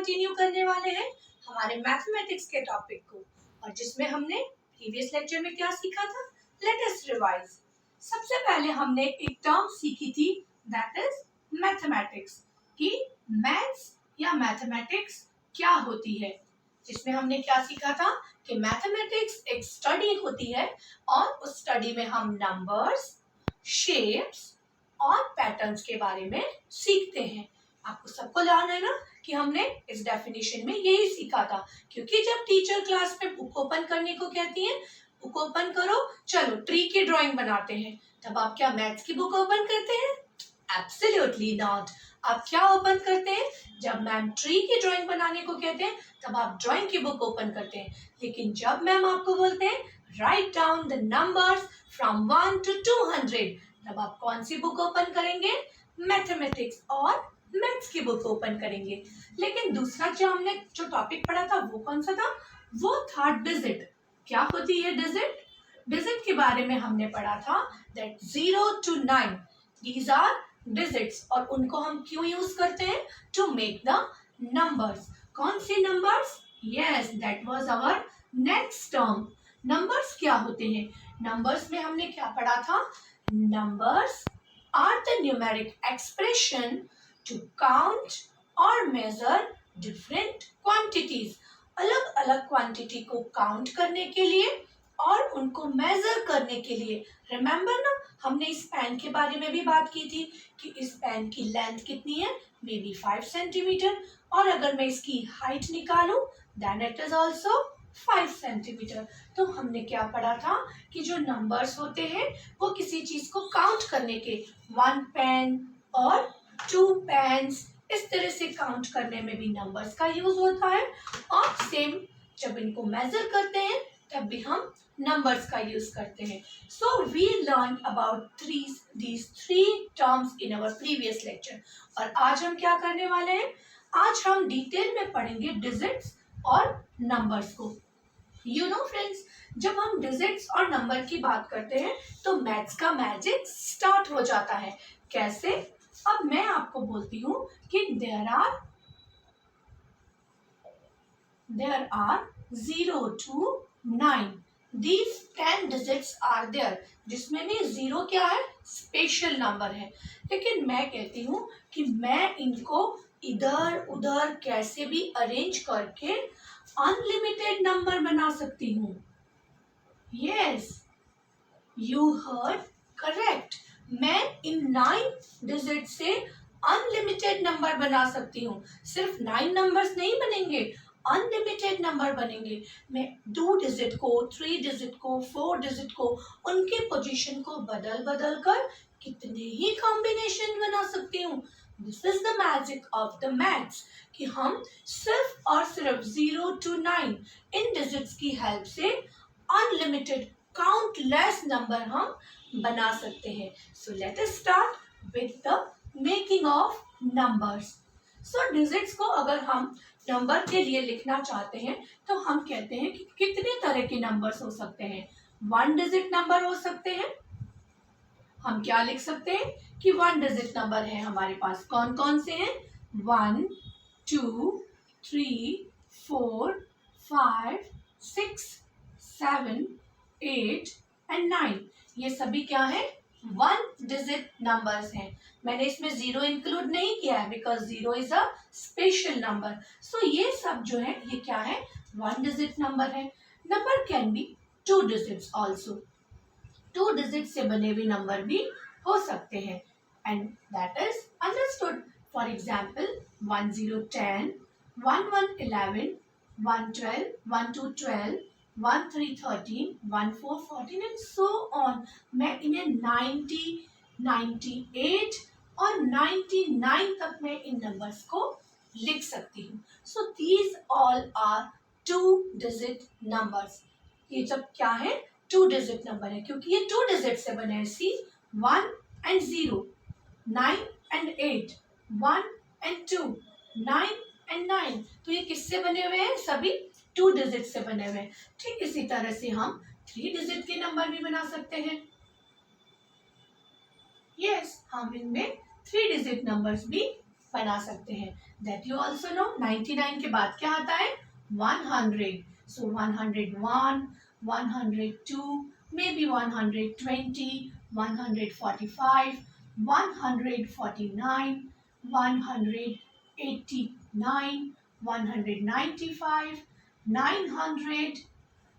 Continue करने वाले हैं हमारे मैथमेटिक्स के टॉपिक को, और जिसमें हमने प्रीवियस लेक्चर में क्या सीखा था। Let us revise. सबसे पहले हमने एक टर्म सीखी थी, दैट इज मैथमेटिक्स, कि मैथ्स या मैथमेटिक्स क्या होती है। जिसमें हमने क्या सीखा था कि मैथमेटिक्स एक स्टडी होती है और उस स्टडी में हम नंबर्स, शेप्स और पैटर्न्स के बारे में सीखते हैं। आपको सबको ध्यान है ना कि हमने इस डेफिनेशन में यही सीखा था, क्योंकि जब टीचर क्लास में बुक ओपन करने को कहती है, बुक ओपन करो, चलो ट्री की ड्राइंग बनाते हैं, तब आप क्या मैथ्स की बुक ओपन करते हैं? Absolutely not. आप क्या ओपन करते हैं? जब मैम ट्री की ड्राइंग बनाने को कहते हैं तब आप ड्राइंग की बुक ओपन करते हैं। लेकिन जब मैम आपको बोलते हैं write down the numbers from 1 to 200, तब आप कौन सी बुक ओपन करेंगे? मैथमेटिक्स और मैथ्स की बुक ओपन करेंगे। लेकिन दूसरा जो टॉपिक पढ़ा था वो कौन सा था? वो था डिजिट। क्या होती है डिजिट? डिजिट के बारे में हमने पढ़ा था that 0 to 9 these are digits, और उनको हम क्यों यूज करते हैं? To make the numbers. कौन से numbers? Yes, that was our next term. Numbers क्या होते हैं? नंबर्स में हमने क्या पढ़ा था? Numbers are the numeric expression to count और मेजर डिफरेंट क्वांटिटीज। अलग अलग क्वांटिटी को काउंट करने के लिए और उनको मेजर करने के लिए। रिमेम्बर ना, हमने इस पेन के बारे में भी बात की थी कि इस पेन की लेंथ कितनी है? मे बी 5 सेंटीमीटर, और अगर मैं इसकी हाइट निकालूं then it is also 5 centimetre. तो हमने क्या पढ़ा था कि जो नंबर्स होते हैं वो किसी चीज को काउंट करने के, 1 पेन और 2 पेन्स, इस तरह से काउंट करने में भी नंबर्स का यूज होता है। और सेम जब इनको मेजर करते हैं तब भी हम नंबर्स का यूज करते हैं। So we learn about these three terms in our previous lecture। और आज हम क्या करने वाले हैं? आज हम डिटेल में पढ़ेंगे डिजिट्स और नंबर्स को। यू नो फ्रेंड्स, जब हम डिजिट्स और नंबर की बात करते हैं तो मैथ्स का मैजिक स्टार्ट हो जाता है। कैसे? अब मैं आपको बोलती हूँ कि there are 0 to 9 these 10 digits are there, जिसमें भी 0 क्या है? स्पेशल नंबर है। लेकिन मैं कहती हूँ कि मैं इनको इधर उधर कैसे भी अरेंज करके अनलिमिटेड नंबर बना सकती हूँ। Yes, you heard correct. मैं इन 9 डिजिट से अनलिमिटेड नंबर बना सकती हूँ। सिर्फ 9 नंबर्स नहीं बनेंगे, अनलिमिटेड नंबर बनेंगे। मैं 2 डिजिट को, 3 डिजिट को, 4 डिजिट को, उनके पोजीशन को बदल बदल कर कितने ही कॉम्बिनेशन बना सकती हूँ। This is the magic of the maths, कि हम सिर्फ और सिर्फ 0 to 9 इन डिजिट्स की हेल्प से अनलिमिटेड काउंटलेस नंबर हम बना सकते हैं। So let us start with the making of numbers. So digits को अगर हम नंबर के लिए लिखना चाहते हैं तो हम कहते हैं कि कितने तरह के नंबर्स हो सकते हैं। 1 डिजिट नंबर हो सकते हैं। हम क्या लिख सकते हैं कि 1 डिजिट नंबर है हमारे पास। कौन कौन से हैं? 1 2 3 4 5 6 7 8 एंड 9। ये सभी क्या है? 1 डिजिट नंबर्स हैं। मैंने इसमें 0 इंक्लूड नहीं किया है because 0 is a special number. So ये सब जो है ये क्या है? 1 डिजिट नंबर है। Number can be 2 digits also. 2 digit से बने हुए नंबर भी हो सकते हैं, and that is understood. For example 1 0 10, 1 1 11, 1 12, 1 2 12, 1 3 13, 1 4 14 and so on. मैं इन्हें 90, 98 और 99 तक मैं इन नंबर्स को लिख सकती हूँ। So these all are 2 digit numbers. ये सब क्या है? 2 डिजिट नंबर है, क्योंकि ये 2 डिजिट से बने हैं। सी 1 and 0, 9 and 8, 1 and 2, 9 and 9। तो ये किससे बने हुए हैं? सभी 2 डिजिट से बने हुए हैं। ठीक इसी तरह से हम 3 डिजिट के नंबर भी बना सकते हैं। यस, हम इनमें 3 डिजिट नंबर्स भी बना सकते हैं. That you also know 99 के बाद क्या आता है 100. So 101, 102, maybe 120, 145, 149, 189, 195, 900,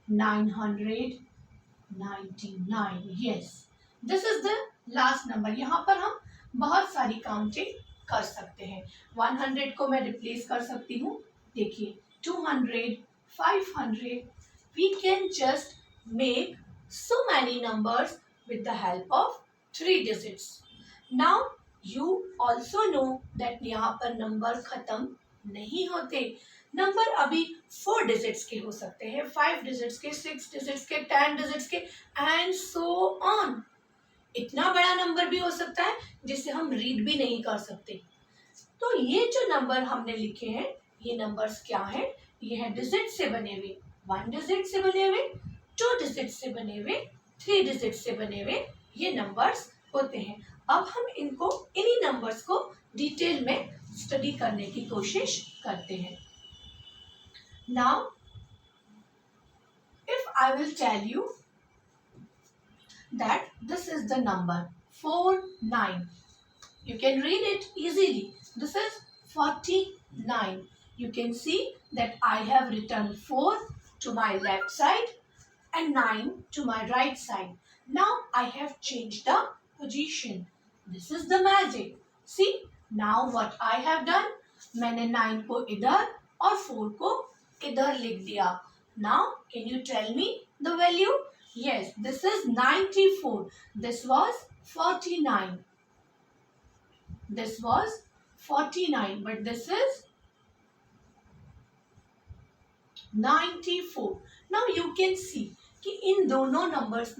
999. Yes, this is the last number. यहाँ पर हम बहुत सारी काउंटिंग कर सकते हैं. 100 को मैं रिप्लेस कर सकती हूँ. देखिए 200, 500. We can just make so many numbers with the help of 3 digits. Now you also know that यहाँ पर नंबर खत्म नहीं होते. नंबर अभी 4 डिजिट्स के हो सकते हैं, 5 डिजिट्स के, 6 डिजिट्स के, 10 डिजिट्स के एंड सो ऑन. इतना बड़ा नंबर भी हो सकता है जिसे हम रीड भी नहीं कर सकते. तो ये जो नंबर हमने लिखे हैं ये नंबर्स क्या हैं? ये है डिजिट से बने हुए, 1 डिजिट से बने हुए, 2 डिजिट से बने हुए, 3 डिजिट से बने हुए ये नंबर्स होते हैं. अब हम इनको इन्हीं नंबर्स को डिटेल में स्टडी करने की कोशिश करते हैं. Now if I will tell you that this is the number 49. You can read it easily. This is 49. You can see that I have written 4 to my left side and 9 to my right side. Now I have changed the position. This is the magic. See, now what I have done, मैंने 9 को इधर और 4 को इधर लिख दिया. Now can you tell me the value? Yes, this is 94. This was 49. This was 49, but this is 94. Now you can see कि इन दोनों नंबर्स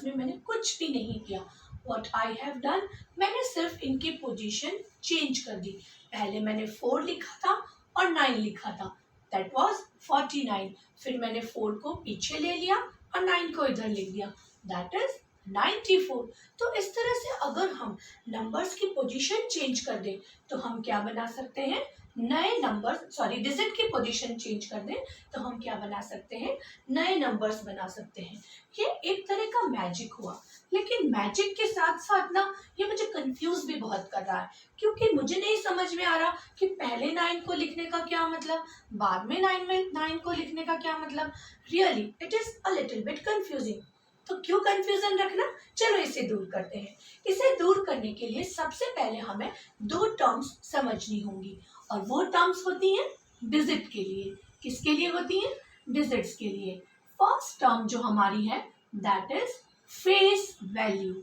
में मैंने कुछ भी नहीं किया. What I have done, मैंने सिर्फ इनकी पोजीशन चेंज कर दी. पहले मैंने 4 लिखा था और 9 लिखा था. That was 49. फिर मैंने 4 को पीछे ले लिया और 9 को इधर लिख दिया. That is 94. तो इस तरह से अगर हम नंबर्स की पोजीशन चेंज कर दें तो हम क्या बना सकते हैं? नए नंबर्स, डिजिट की पोजीशन चेंज कर दें तो हम क्या बना सकते हैं? नए नंबर्स बना सकते हैं. ये एक तरह का मैजिक हुआ. लेकिन मैजिक के साथ साथ ना ये मुझे कंफ्यूज भी बहुत कर रहा है, क्योंकि मुझे नहीं समझ में आ रहा कि पहले 9 को लिखने का क्या मतलब, बाद में 9 को लिखने का क्या मतलब. Really it is a little bit confusing. तो क्यों कंफ्यूजन रखना, चलो इसे दूर करते हैं. इसे दूर करने के लिए सबसे पहले हमें 2 टर्म्स समझनी होंगी, और वो टर्म्स होती हैं डिजिट के लिए. किसके लिए होती हैं? डिजिट्स के लिए. फर्स्ट टर्म जो हमारी है that is face value.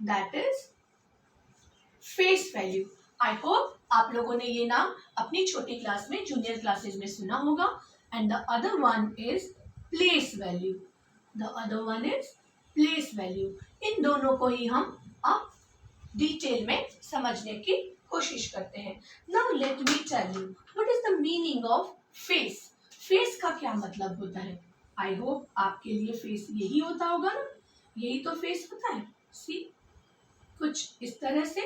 That is face value. I hope आप लोगों ने ये नाम अपनी छोटी क्लास में, जूनियर क्लासेस में सुना होगा. And the other one is place value. The other one is place value. इन दोनों को ही हम अब डिटेल में समझने की कोशिश करते हैं. Now let me tell you what is the meaning of face. Face का क्या मतलब होता है? आई होप आपके लिए फेस यही होता होगा ना. यही तो फेस होता है. सी, कुछ इस तरह से.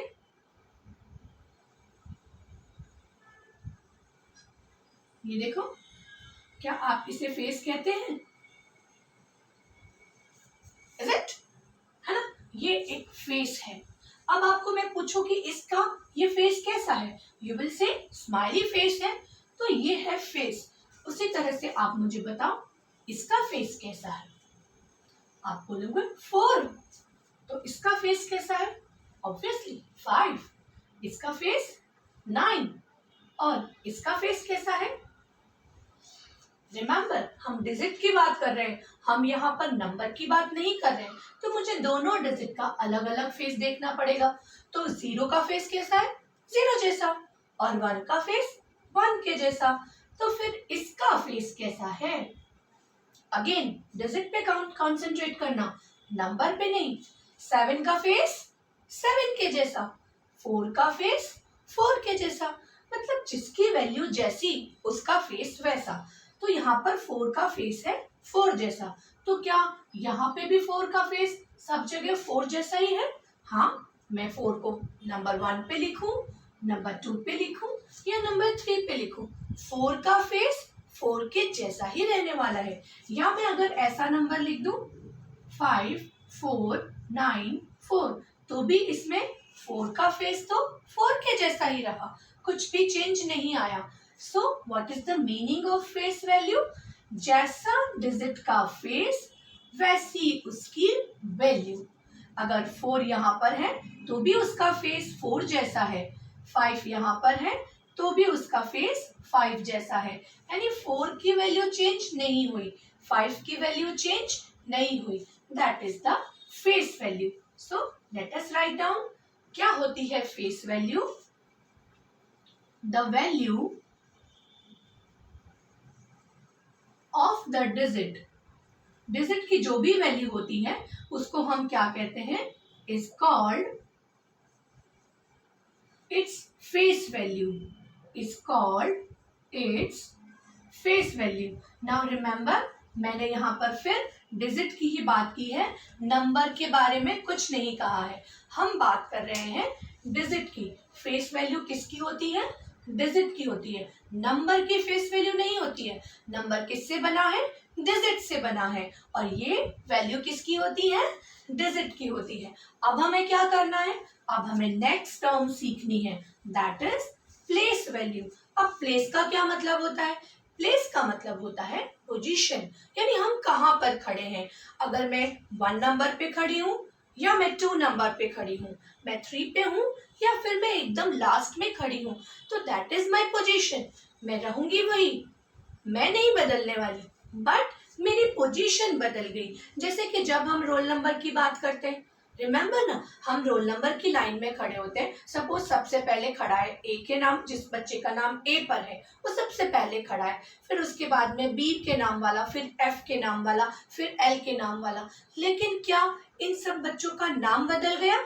ये देखो, क्या आप इसे फेस कहते हैं? Is it? है ना, ये एक फेस है. अब आपको मैं पूछूं कि इसका ये फेस कैसा है, you will say smiley face है, तो ये है फेस. उसी तरह से आप मुझे बताओ इसका फेस कैसा है. आप बोलोगे 4, तो इसका फेस कैसा है? ऑब्वियसली 5. इसका फेस 9, और इसका फेस कैसा है? रिमेंबर, हम डिजिट की बात कर रहे हैं, हम यहाँ पर नंबर की बात नहीं कर रहे हैं. तो मुझे दोनों डिजिट का अलग अलग फेस देखना पड़ेगा. तो 0 का फेस कैसा है? 0 जैसा. और 1 का फेस 1 के जैसा. तो फिर इसका फेस कैसा है? अगेन डिजिट पे कॉन्सेंट्रेट करना, नंबर पे नहीं. 7 का फेस 7 के जैसा. 4 का फेस 4 के जैसा. मतलब जिसकी वैल्यू जैसी उसका फेस वैसा. तो यहाँ पर 4 का फेस है 4 जैसा. तो क्या यहाँ पे भी 4 का फेस सब जगह 4 जैसा ही है? हाँ, मैं 4 को नंबर 1 पे लिखूं, नंबर 2 पे लिखूं या नंबर 3 पे लिखूं, 4 का फेस 4 के जैसा ही रहने वाला है। या मैं अगर ऐसा नंबर लिख दूं 5 4 9 4, तो भी इसमें 4 का फेस तो 4 के जैसा ही रहा, कुछ भी चेंज नहीं आया। So what is the meaning of face value? जैसा डिजिट का फेस वैसी उसकी वैल्यू। अगर 4 यहाँ पर है तो भी उसका फेस 4 जैसा है, 5 यहाँ पर है तो भी उसका फेस 5 जैसा है, यानी 4 की वैल्यू चेंज नहीं हुई, 5 की वैल्यू चेंज नहीं हुई। That is the face value. So let us write down क्या होती है face value. The value of the digit, digit की जो भी वैल्यू होती है उसको हम क्या कहते हैं? Is called its face value, is called its face value. Now remember, मैंने यहाँ पर फिर डिजिट की ही बात की है, नंबर के बारे में कुछ नहीं कहा है। हम बात कर रहे हैं डिजिट की। फेस वैल्यू किसकी होती है? डिजिट की होती है। नंबर की फेस वैल्यू नहीं होती है। नंबर किससे बना है? डिजिट से बना है। और ये वैल्यू किसकी होती है? डिजिट की होती है। अब हमें क्या करना है? अब हमें नेक्स्ट टर्म सीखनी है, दैट इज प्लेस वैल्यू। अब प्लेस का क्या मतलब होता है? प्लेस का मतलब होता है पोजीशन, यानी हम कहाँ पर खड़े हैं। अगर मैं 1 नंबर पे खड़ी हूँ या मैं 2 नंबर पे खड़ी हूँ, मैं 3 पे हूँ या फिर मैं एकदम लास्ट में खड़ी हूँ, तो दैट इज माई पोजीशन। मैं रहूंगी वही, मैं नहीं बदलने वाली, बट मेरी पोजीशन बदल गई। जैसे कि जब हम रोल नंबर की बात करते हैं, रिमेंबर ना, हम रोल नंबर की लाइन में खड़े होते हैं। सपोज सबसे पहले खड़ा है ए के नाम, जिस बच्चे का नाम ए पर है वो सबसे पहले खड़ा है, फिर उसके बाद में बी के नाम वाला, फिर एफ के नाम वाला, फिर एल के नाम वाला। लेकिन क्या इन सब बच्चों का नाम बदल गया?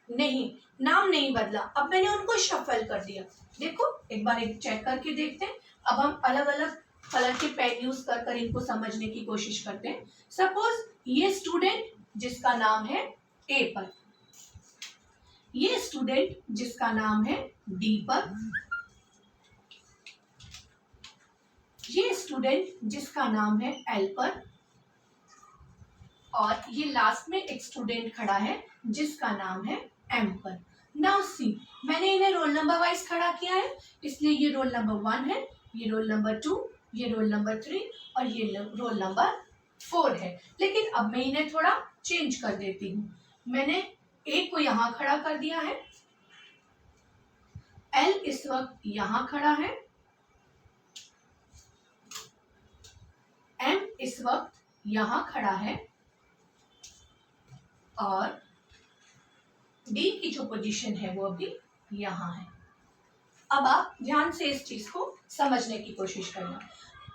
नहीं, नाम नहीं बदला। अब मैंने उनको शफल कर दिया। देखो एक बार एक चेक करके देखते हैं। अब हम अलग अलग कलर के पेन यूज कर कर इनको समझने की कोशिश करते हैं। सपोज ये स्टूडेंट जिसका नाम है ए पर, ये स्टूडेंट जिसका नाम है डी पर, ये स्टूडेंट जिसका नाम है एल पर, और ये लास्ट में एक स्टूडेंट खड़ा है जिसका नाम है एम पर। नाउ सी, मैंने इन्हें रोल नंबर वाइज खड़ा किया है, इसलिए ये रोल नंबर 1 है, ये रोल नंबर 2, ये रोल नंबर 3 और ये रोल नंबर 4 है। लेकिन अब मैं इन्हें थोड़ा चेंज कर देती हूँ। मैंने ए को यहाँ खड़ा कर दिया है, एल इस वक्त यहाँ खड़ा है, एम इस वक्त यहाँ खड़ा है, और डी की जो पोजीशन है वो अभी यहाँ है। अब आप ध्यान से इस चीज को समझने की कोशिश करना।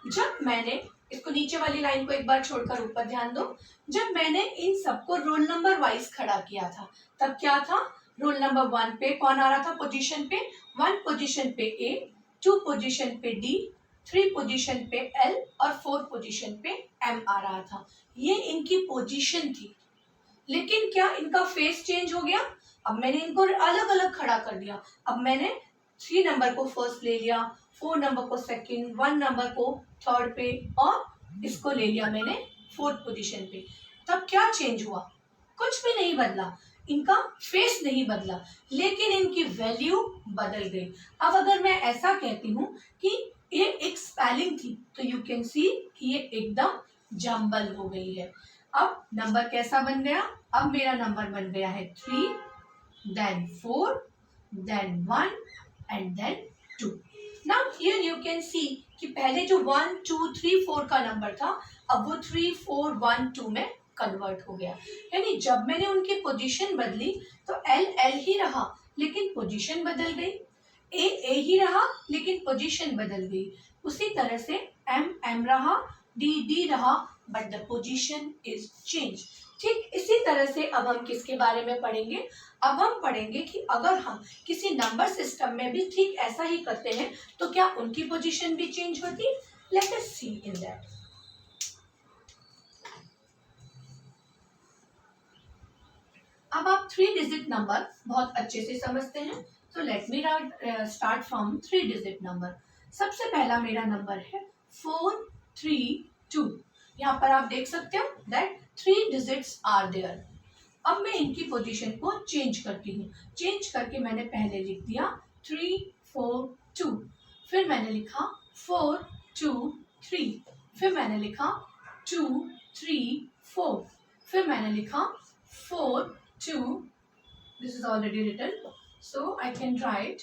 जब मैंने इसको नीचे वाली लाइन को एक बार छोड़कर ऊपर ध्यान दो, जब मैंने इन सबको रोल नंबर वाइज खड़ा किया था तब क्या था? रोल नंबर 1 पे कौन आ रहा था पोजीशन पे? 1 पोजीशन पे ए, 2 पोजीशन पे डी, 3 पोजीशन पे एल और 4 पोजीशन पे एम आ रहा था। ये इनकी पोजीशन थी। लेकिन क्या इनका फेस चेंज हो गया? अब मैंने इनको अलग अलग खड़ा कर दिया। अब मैंने 3 नंबर को फर्स्ट ले लिया, 4 नंबर को सेकंड, 1 नंबर को थर्ड पे और इसको ले लिया मैंने 4th पोजीशन पे। तब क्या चेंज हुआ? कुछ भी नहीं बदला, इनका फेस नहीं बदला, लेकिन इनकी वैल्यू बदल गई। अब अगर मैं ऐसा कहती हूँ कि ये एक स्पेलिंग थी, तो यू कैन सी कि ये एकदम जम्बल हो गई है। अब नंबर कैसा बन गया? अब मेरा नंबर बन गया है 3, then 4, then 1 and then 2. Now here you can see कि पहले जो 1 2 3 4 का नंबर था, अब वो 3 4 1 2 में कन्वर्ट हो गया। यानी जब मैंने उनकी पोजीशन बदली तो एल एल ही रहा लेकिन पोजीशन बदल गई, ए ए ही रहा लेकिन पोजीशन बदल गई। उसी तरह से एम एम रहा, डी डी रहा, but the position is change. ठीक इसी तरह से अब हम किसके बारे में पढ़ेंगे? अब हम पढ़ेंगे कि अगर हम किसी नंबर सिस्टम में भी ठीक ऐसा ही करते हैं तो क्या उनकी पोजीशन भी चेंज होती? Let us see in that. अब आप 3 डिजिट नंबर बहुत अच्छे से समझते हैं, तो let me start from 3 digit number. सबसे पहला मेरा नंबर है 432। यहाँ पर आप देख सकते हो दैट 3 डिजिट्स आर देयर। अब मैं इनकी पोजीशन को चेंज करती हूँ। चेंज करके मैंने पहले लिख दिया 342, फिर मैंने लिखा 423, फिर मैंने लिखा 234, फिर मैंने लिखा 42, this is already written so I can write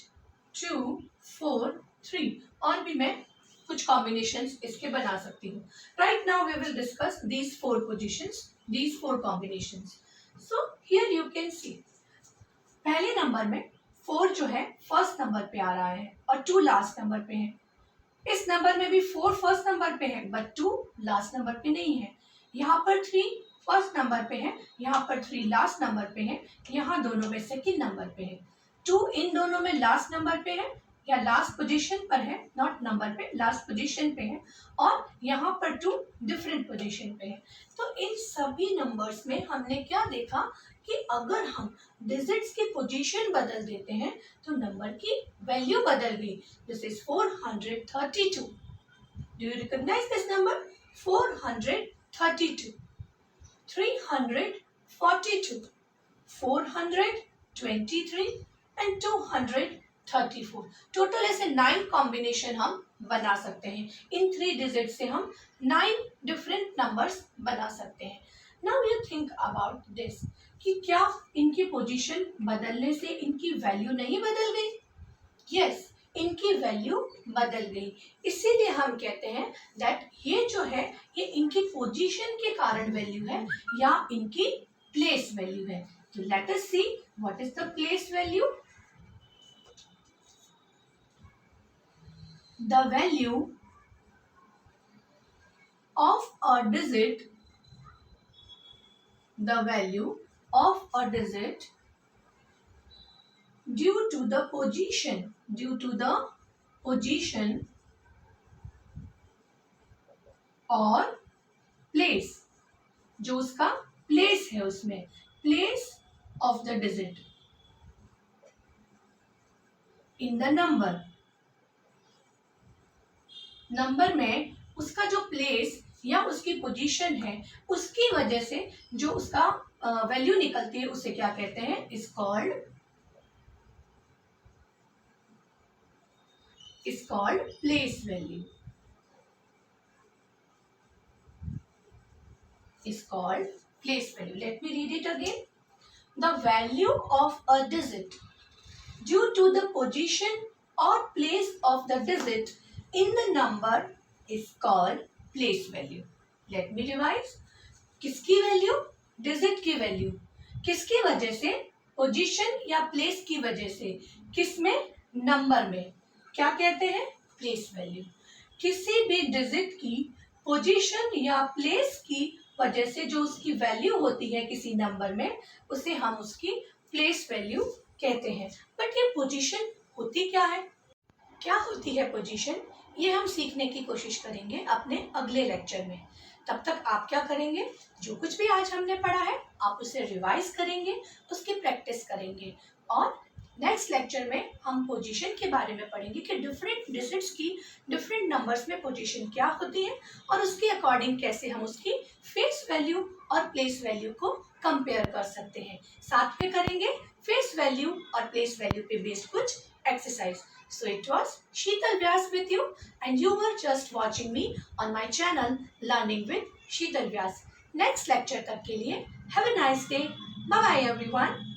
243। और भी मैं कुछ कॉम्बिनेशंस इसके बना सकती हूँ। Right now we will discuss these 4 positions, these 4 combinations. So here you can see पहले नंबर में 4 जो है फर्स्ट नंबर पे आ रहा है और 2 लास्ट नंबर पे है। इस नंबर में भी 4 फर्स्ट नंबर पे है बट 2 लास्ट नंबर पे नहीं है। यहाँ पर 3 फर्स्ट नंबर पे है, यहाँ पर 3 लास्ट नंबर पे है, यहाँ दोनों में सेकंड नंबर पे है। 2 इन दोनों में लास्ट नंबर पे है या लास्ट पोजीशन पर है, नॉट नंबर पे, लास्ट पोजीशन पे है, और यहाँ पर 2 डिफरेंट पोजीशन पे है। तो इन सभी नंबर्स में हमने क्या देखा कि अगर हम डिजिट्स की पोजीशन बदल देते हैं तो नंबर की वैल्यू बदल गई। This is 432। Do you recognise this number? 432, 342, 423 and 234। Total ऐसे 9 कॉम्बिनेशन हम बना सकते हैं। इन 3 डिजिट से हम 9 डिफरेंट नंबर्स बना सकते हैं। Now you think about this कि क्या इनकी पोजीशन बदलने से इनकी वैल्यू नहीं बदल गई? यस, इनकी वैल्यू बदल गई। इसीलिए हम कहते हैं दैट ये जो है ये इनकी पोजीशन के कारण वैल्यू है या इनकी प्लेस वैल्यू है। तो late us see what is the place value. The value of a digit, the value of a digit due to the position, due to the position or place, जो उसका place है उसमें, place of the digit in the number, number में उसका जो place या उसकी position है उसकी वजह से जो उसका वैल्यू निकलती है उसे क्या कहते हैं? Is called place value, is called place value. Let me read it again. The value of a digit due to the position or place of the digit in the number is called place value. Let me revise. किसकी value? Digit की value. किसकी वजह से? Position या place की वजह से। किसमें? नंबर में। क्या कहते हैं? Place value. किसी भी डिजिट की पोजीशन या प्लेस की वजह से जो उसकी वैल्यू होती है किसी नंबर में उसे हम उसकी प्लेस वैल्यू कहते हैं। बट ये पोजीशन होती क्या है? क्या होती है पोजीशन? ये हम सीखने की कोशिश करेंगे अपने अगले लेक्चर में। तब तक आप क्या करेंगे? जो कुछ भी आज हमने पढ़ा है आप उसे रिवाइज करेंगे, उसकी प्रैक्टिस करेंगे, और नेक्स्ट लेक्चर में हम पोजीशन के बारे में पढ़ेंगे कि डिफरेंट डिजिट्स की डिफरेंट नंबर्स में पोजीशन क्या होती है और उसके अकॉर्डिंग कैसे हम उसकी फेस वैल्यू और प्लेस वैल्यू को कंपेयर कर सकते हैं। साथ में करेंगे फेस वैल्यू और प्लेस वैल्यू पे बेस्ड कुछ exercise. So it was Sheetal Vyas with you and you were just watching me on my channel Learning with Sheetal Vyas. Next lecture तक के लिए have a nice day. Bye bye everyone.